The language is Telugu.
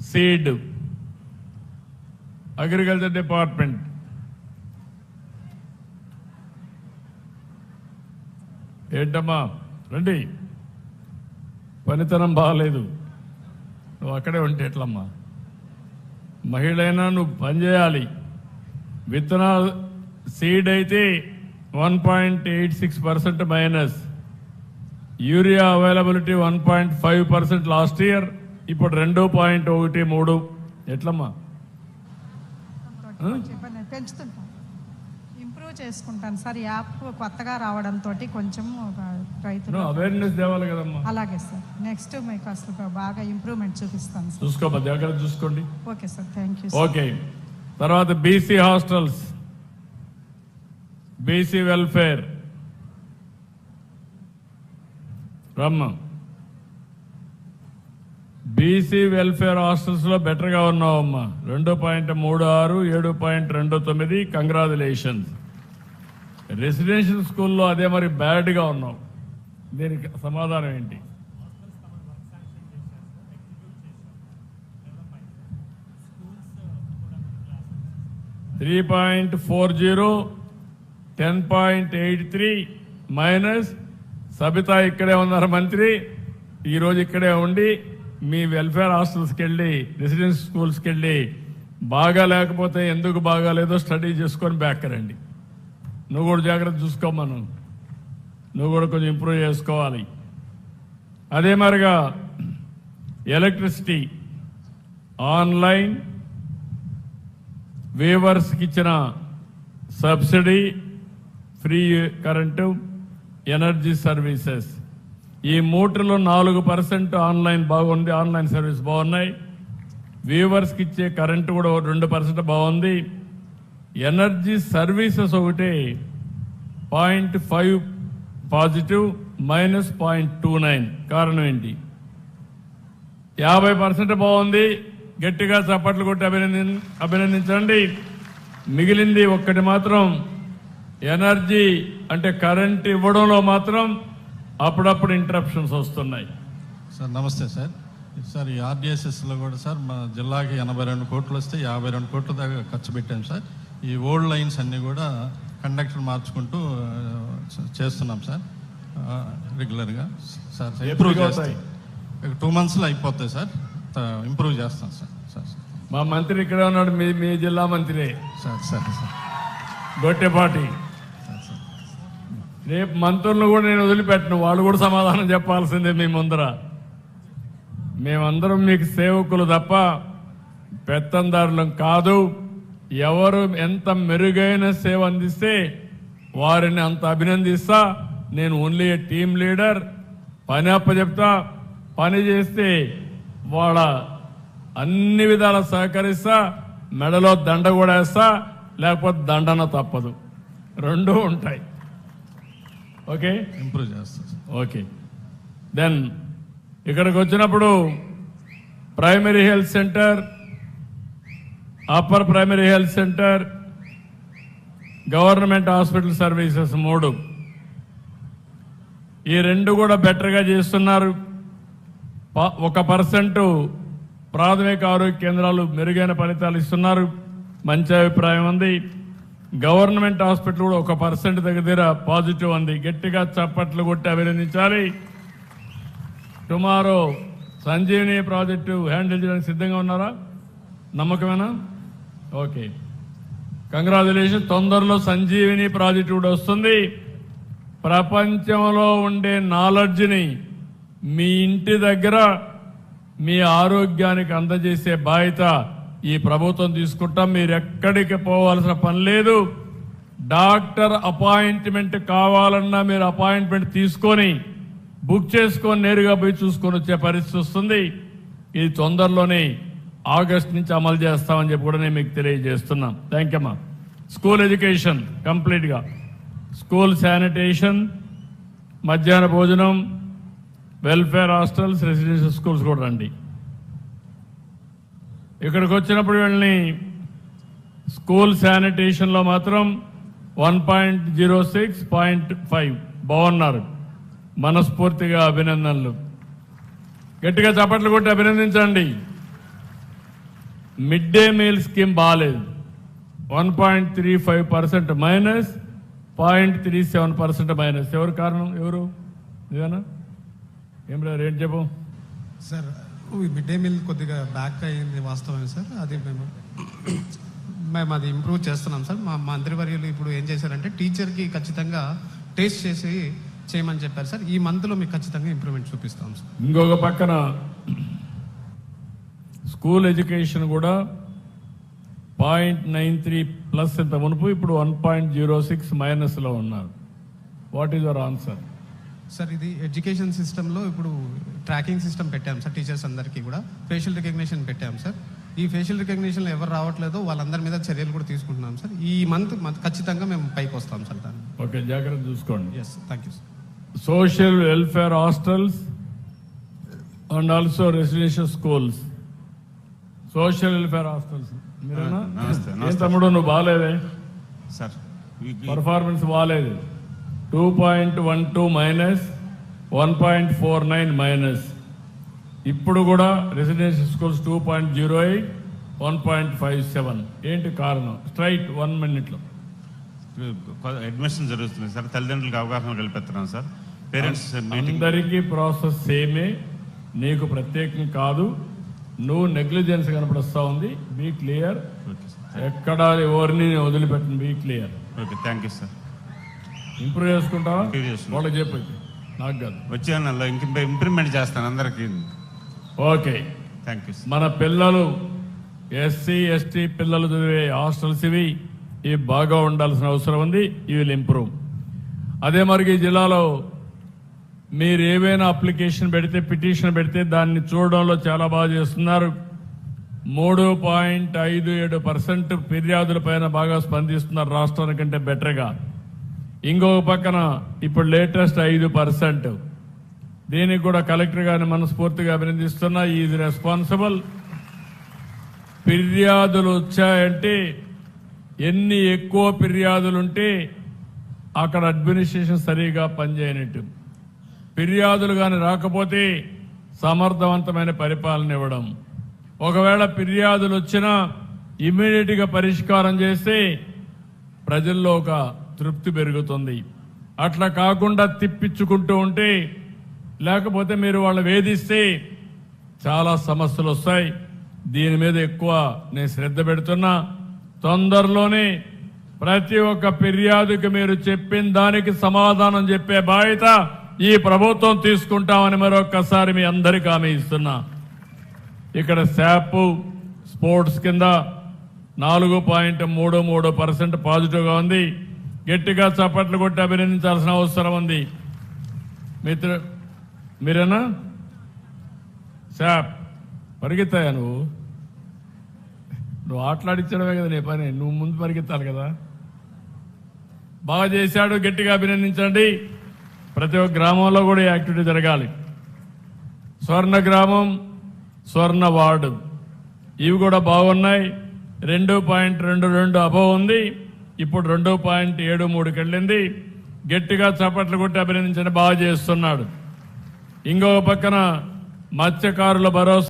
సీడ్ అగ్రికల్చర్ డిపార్ట్మెంట్ ఏంటమ్మా రండి, పనితనం బాగాలేదు, నువ్వు అక్కడే ఉంటే ఎట్లమ్మా? మహిళైనా నువ్వు పనిచేయాలి. విత్తనాలు సీడ్ అయితే 1.86% minus, urea availability 1.5% last year, ఇప్పుడు 2.13. ఎట్లమ్మా? పెంచుతుంటాం, ఇంప్రూవ్ చేసుకుంటాను సార్. యాప్ కొత్తగా రావడంతో కొంచెం రైతులు అవేర్నెస్ తేవాలి కదమ్మా. అలాగే సార్, నెక్స్ట్ మీకు అసలు బాగా ఇంప్రూవ్మెంట్ చూపిస్తాను సార్. చూసుకోమ్మా, జాగ్రత్త చూసుకోండి. Okay sir, thank you. Okay, తర్వాత బీసీ హాస్టల్స్, బీసీ వెల్ఫేర్ రమ్మ. బీసీ వెల్ఫేర్ హాస్టల్స్ లో బెటర్ గా ఉన్నావమ్మా, 2.36, 7.29. కంగ్రాచులేషన్స్. రెసిడెన్షియల్ స్కూల్లో అదే మరి బ్యాడ్ గా ఉన్నావు, దీనికి సమాధానం ఏంటి? $3.40, 10.83 మైనస్. సబితా ఇక్కడే ఉన్నారు మంత్రి, ఈరోజు ఇక్కడే ఉండి మీ వెల్ఫేర్ హాస్టల్స్కి వెళ్ళి రెసిడెన్షియల్ స్కూల్స్కి వెళ్ళి బాగా లేకపోతే ఎందుకు బాగాలేదో స్టడీ చేసుకొని బ్యాక్ రండి. నువ్వు కూడా జాగ్రత్త చూసుకోమను, నువ్వు కూడా కొంచెం ఇంప్రూవ్ చేసుకోవాలి. అదే మరిగా ఎలక్ట్రిసిటీ ఆన్లైన్ వేవర్స్కి ఇచ్చిన subsidy, free current, energy services, ఈ మూటలో 4% ఆన్లైన్ బాగుంది, ఆన్లైన్ సర్వీస్ బాగున్నాయి. వీవర్స్కి ఇచ్చే కరెంటు కూడా 2% బాగుంది. ఎనర్జీ సర్వీసెస్ ఒకటే 0.5 పాజిటివ్, మైనస్ 0.29. కారణం ఏంటి? 50% బాగుంది, గట్టిగా చప్పట్లు కొట్టి అభినందించండి. మిగిలింది ఒక్కటి మాత్రం ఎనర్జీ అంటే కరెంట్ ఇవ్వడంలో మాత్రం అప్పుడప్పుడు ఇంటరప్షన్స్ వస్తున్నాయి. సార్ నమస్తే సార్. సార్ ఈ ఆర్డిఎస్ఎస్లో కూడా సార్ మా జిల్లాకి 82 కోట్లు వస్తే 52 కోట్ల దాకా ఖర్చు పెట్టాం సార్. ఈ ఓల్డ్ లైన్స్ అన్నీ కూడా కండక్టర్ మార్చుకుంటూ చేస్తున్నాం సార్ రెగ్యులర్గా. సార్ ఇంప్రూవ్ చేస్తాయి, 2 monthsలో అయిపోతాయి సార్, ఇంప్రూవ్ చేస్తాం సార్. సార్ మా మంత్రి ఇక్కడ ఉన్నాడు, మీ జిల్లా మంత్రి సార్. Sir sir Gottipati. రేపు మంత్రులను కూడా నేను వదిలిపెట్టను, వాళ్ళు కూడా సమాధానం చెప్పాల్సిందే మీ ముందర. మేమందరం మీకు సేవకులు తప్ప పెత్తందారులం కాదు. ఎవరు ఎంత మెరుగైన సేవ అందిస్తే వారిని అంత అభినందిస్తా. నేను ఓన్లీ ఏ టీమ్ లీడర్. పని అప్పచెప్తా, పని చేస్తే వాళ్ళ అన్ని విధాల సహకరిస్తా, మెడలో దండ కూడా వేస్తా, లేకపోతే దండన తప్పదు, 2 ఉంటాయి. ఓకే, ఇంప్రూవ్ చేస్తాం. ఓకే, దెన్ ఇక్కడికి వచ్చినప్పుడు primary health centre, upper primary health centre, government hospital services 3, ఈ 2 కూడా బెటర్గా చేస్తున్నారు. 1% ప్రాథమిక ఆరోగ్య కేంద్రాలు మెరుగైన ఫలితాలు ఇస్తున్నారు, మంచి అభిప్రాయం ఉంది. గవర్నమెంట్ హాస్పిటల్ కూడా 1% దగ్గర పాజిటివ్ ఉంది. గట్టిగా చప్పట్లు కొట్టి అభినందించాలి. టుమారో సంజీవిని ప్రాజెక్టు హ్యాండిల్ చేయడానికి సిద్ధంగా ఉన్నారా? నమ్మకమేనా? Okay, congratulation. తొందరలో సంజీవిని ప్రాజెక్టు కూడా వస్తుంది. ప్రపంచంలో ఉండే నాలెడ్జ్ని మీ ఇంటి దగ్గర మీ ఆరోగ్యానికి అందజేసే బాధ్యత ఈ ప్రభుత్వం తీసుకుంటాం. మీరు ఎక్కడికి పోవాల్సిన పని లేదు. డాక్టర్ అపాయింట్మెంట్ కావాలన్నా మీరు అపాయింట్మెంట్ తీసుకొని బుక్ చేసుకొని నేరుగా పోయి చూసుకొని వచ్చే పరిస్థితి వస్తుంది. ఇది తొందరలోనే ఆగస్ట్ నుంచి అమలు చేస్తామని చెప్పి కూడా నేను మీకు తెలియజేస్తున్నాం. థ్యాంక్ యూ అమ్మా. స్కూల్ ఎడ్యుకేషన్ కంప్లీట్గా, స్కూల్ శానిటేషన్, మధ్యాహ్న భోజనం, వెల్ఫేర్ హాస్టల్స్, రెసిడెన్షియల్ స్కూల్స్ కూడా రండి. ఇక్కడికి వచ్చినప్పుడు వీళ్ళని స్కూల్ శానిటేషన్లో మాత్రం 1.06, 0.5 బాగున్నారు. మనస్ఫూర్తిగా అభినందనలు. గట్టిగా చప్పట్లు కొట్టి అభినందించండి. మిడ్ డే మీల్ స్కీమ్ బాగాలేదు. 1.35% మైనస్, 0.37% మైనస్. ఎవరు కారణం? ఎవరు? ఇదేనా? ఏం రా రేట్ చెప్పు సార్. ఈ మిడ్ డే మీల్ కొద్దిగా బ్యాక్ అయ్యింది, వాస్తవమే సార్. అది మేము అది ఇంప్రూవ్ చేస్తున్నాం సార్. మా మంత్రివర్యులు ఇప్పుడు ఏం చేశారంటే టీచర్కి ఖచ్చితంగా టేస్ట్ చేసి చేయమని చెప్పారు సార్. ఈ మంత్లో మీకు ఖచ్చితంగా ఇంప్రూవ్మెంట్ చూపిస్తాం సార్. ఇంకొక పక్కన స్కూల్ ఎడ్యుకేషన్ కూడా 0.93 ప్లస్ ఇంత మునుపు, ఇప్పుడు 1.06 మైనస్లో ఉన్నారు. What is your answer? Sir ఇది ఎడ్యుకేషన్ సిస్టంలో ఇప్పుడు ట్రాకింగ్ సిస్టమ్ పెట్టాం సార్. టీచర్స్ అందరికీ కూడా ఫేషియల్ రికగ్నిషన్ పెట్టాం సార్. ఈ ఫేషియల్ రికగ్నిషన్లో ఎవరు రావట్లేదో వాళ్ళందరి మీద చర్యలు కూడా తీసుకుంటున్నాం సార్. ఈ మంత్ ఖచ్చితంగా మేము పైకి వస్తాం సార్ దాన్ని. ఓకే, జాగ్రత్త చూసుకోండి. Yes, thank you sir. Social welfare hostels and also residential schools. Social welfare hostels మీరేనా? ఏం తమ్ముడు నువ్వు బాగాలేదే సార్? పర్ఫార్మెన్స్ బాగాలేదు. 2.12 మైనస్, 1.49 మైనస్. ఇప్పుడు కూడా రెసిడెన్షియల్ స్కూల్స్ 2.08, 1.57. ఏంటి కారణం? స్ట్రైట్ 1 మినిట్లో. అడ్మిషన్ జరుగుతుంది సార్. తల్లిదండ్రులకు అవగాహన కల్పిస్తున్నాం సార్. పేరెంట్స్ మీటింగ్ అందరికీ ప్రాసెస్ సేమే, నీకు ప్రత్యేకం కాదు. నువ్వు నెగ్లిజెన్స్ కనపడుస్తూ ఉంది. Be clear. ఎక్కడ ఎవరిని వదిలిపెట్టను. Be clear. Okay, thank you sir. Improve చేసుకుంటావా? ఇంప్రూవ్ చేస్తున్నాం. వాళ్ళకి చెప్పు, నాకు కాదు. వచ్చే నెలలో ఇంక ఇంప్రూవ్మెంట్ చేస్తాను అందరికీ. Okay, thank you sir. మన పిల్లలు ఎస్సీ ఎస్టీ పిల్లలు చదివే హాస్టల్స్ ఇవి బాగా ఉండాల్సిన అవసరం ఉంది. ఇవి విల్ ఇంప్రూవ్. అదే మరి ఈ జిల్లాలో మీరు ఏవైనా అప్లికేషన్ పెడితే, పిటిషన్ పెడితే దాన్ని చూడడంలో చాలా బాగా చేస్తున్నారు. 3.57% ఫిర్యాదుల పైన బాగా స్పందిస్తున్నారు రాష్ట్రానికంటే బెటర్గా. ఇంకొక పక్కన ఇప్పుడు లేటెస్ట్ 5%. దీనికి కూడా కలెక్టర్ గారిని మనస్ఫూర్తిగా అభినందిస్తున్నా. Is responsible. ఫిర్యాదులు వచ్చాయంటే, ఎన్ని ఎక్కువ ఫిర్యాదులుంటే అక్కడ అడ్మినిస్ట్రేషన్ సరిగా పనిచేయనట్టు. ఫిర్యాదులు కానీ రాకపోతే సమర్థవంతమైన పరిపాలన ఇవ్వడం. ఒకవేళ ఫిర్యాదులు వచ్చినా ఇమ్మీడియట్గా పరిష్కారం చేస్తే ప్రజల్లో ఒక తృప్తి పెరుగుతుంది. అట్లా కాకుండా తిప్పించుకుంటూ ఉంటే, లేకపోతే మీరు వాళ్ళు వేధిస్తే చాలా సమస్యలు వస్తాయి. దీని మీద ఎక్కువ నేను శ్రద్ధ పెడుతున్నా. తొందరలోనే ప్రతి ఒక్క ఫిర్యాదుకి మీరు చెప్పిన దానికి సమాధానం చెప్పే బాధ్యత ఈ ప్రభుత్వం తీసుకుంటామని మరొక్కసారి మీ అందరికీ హామీ ఇస్తున్నా. ఇక్కడ శాప్ స్పోర్ట్స్ కింద 4.33% పాజిటివ్గా ఉంది. గట్టిగా చప్పట్లు కొట్టి అభినందించాల్సిన అవసరం ఉంది. మీరేనా? శాప్ పరిగెత్తాయా? నువ్వు ఆటలాడించడమే కదా నీ పని. నువ్వు ముందు పరిగెత్తాలి కదా. బాగా చేశాడు, గట్టిగా అభినందించండి. ప్రతి ఒక్క గ్రామంలో కూడా ఈ యాక్టివిటీ జరగాలి. స్వర్ణ గ్రామం, స్వర్ణ వార్డు ఇవి కూడా బాగున్నాయి. 2.22 అబవ్ ఉంది. ఇప్పుడు 2.73కి వెళ్ళింది. గట్టిగా చప్పట్లు కొట్టి అభినందించండి. బాగా చేస్తున్నాడు. ఇంకొక పక్కన మత్స్యకారుల భరోసా